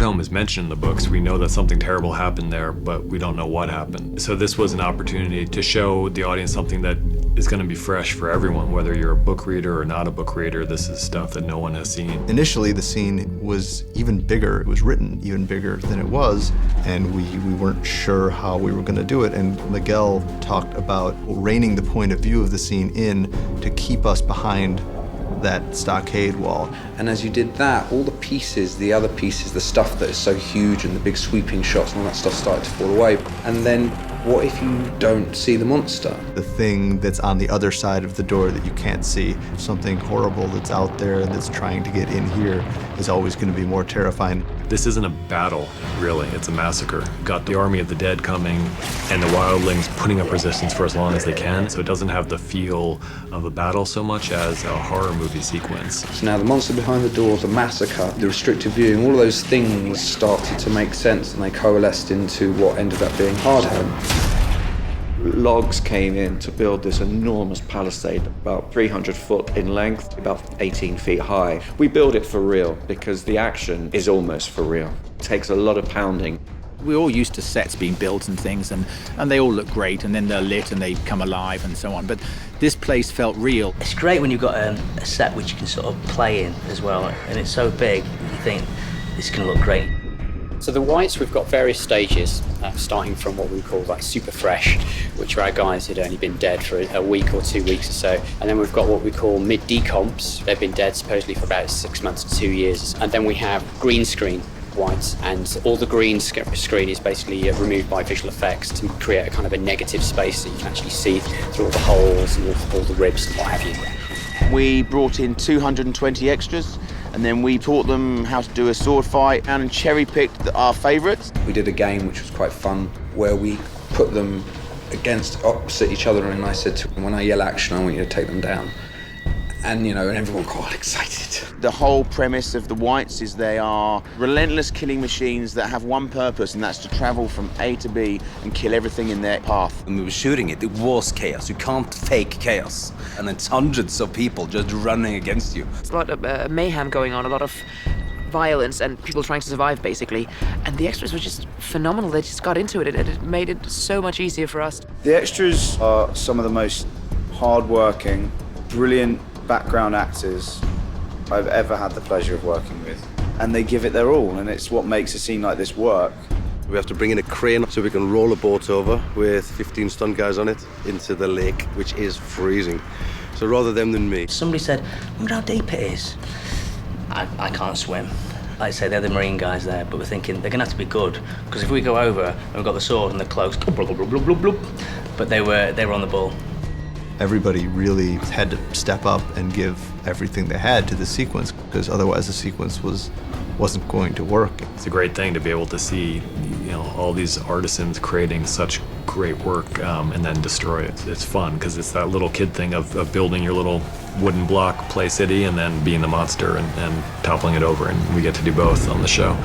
Hardhome is mentioned in the books. We know that something terrible happened there, but we don't know what happened. So this was an opportunity to show the audience something that is going to be fresh for everyone, whether you're a book reader or not a book reader. This is stuff that no one has seen. Initially, the scene was even bigger. It was written even bigger than it was, and we weren't sure how we were going to do it. And Miguel talked about reining the point of view of the scene in to keep us behind that stockade wall. And as you did that, all the pieces, the other pieces, the stuff that is so huge and the big sweeping shots and all that stuff started to fall away. And then what if you don't see the monster? The thing that's on the other side of the door that you can't see, something horrible that's out there that's trying to get in here, is always going to be more terrifying. This isn't a battle, really. It's a massacre. Got the army of the dead coming and the wildlings putting up resistance for as long as they can, so it doesn't have the feel of a battle so much as a horror movie sequence. So now the monster behind the door, the massacre, the restricted viewing, all of those things started to make sense, and they coalesced into what ended up being Hardhome. Logs came in to build this enormous palisade, about 300 foot in length, about 18 feet high. We build it for real because the action is almost for real. It takes a lot of pounding. We're all used to sets being built and things, and they all look great, and then they're lit and they come alive and so on. But this place felt real. It's great when you've got a set which you can sort of play in as well, and it's so big, you think this can look great. So the whites, we've got various stages, starting from what we call like super fresh, which are our guys who'd only been dead for a week or 2 weeks or so. And then we've got what we call mid-decomps. They've been dead supposedly for about 6 months to 2 years. And then we have green screen whites, and all the green screen is basically removed by visual effects to create a kind of a negative space so you can actually see through all the holes and all the ribs and what have you. We brought in 220 extras, and then we taught them how to do a sword fight and cherry-picked our favourites. We did a game which was quite fun where we put them against opposite each other, and I said to them, when I yell action, I want you to take them down. And, you know, and everyone got all excited. The whole premise of the whites is they are relentless killing machines that have one purpose, and that's to travel from A to B and kill everything in their path. When we were shooting it, it was chaos. You can't fake chaos. And it's hundreds of people just running against you. It's a lot of mayhem going on, a lot of violence and people trying to survive, basically. And the extras were just phenomenal. They just got into it, and it made it so much easier for us. The extras are some of the most hard-working, brilliant background actors I've ever had the pleasure of working with. And they give it their all, and it's what makes a scene like this work. We have to bring in a crane so we can roll a boat over with 15 stunt guys on it into the lake, which is freezing. So rather them than me. Somebody said, I wonder how deep it is. I can't swim. Like I say, they're the marine guys there, but we're thinking they're gonna have to be good, because if we go over and we've got the sword and the cloaks, but they were on the ball. Everybody really had to step up and give everything they had to the sequence, because otherwise the sequence wasn't going to work. It's a great thing to be able to see, you know, all these artisans creating such great work and then destroy it. It's fun because it's that little kid thing of building your little wooden block play city and then being the monster and toppling it over, and we get to do both on the show.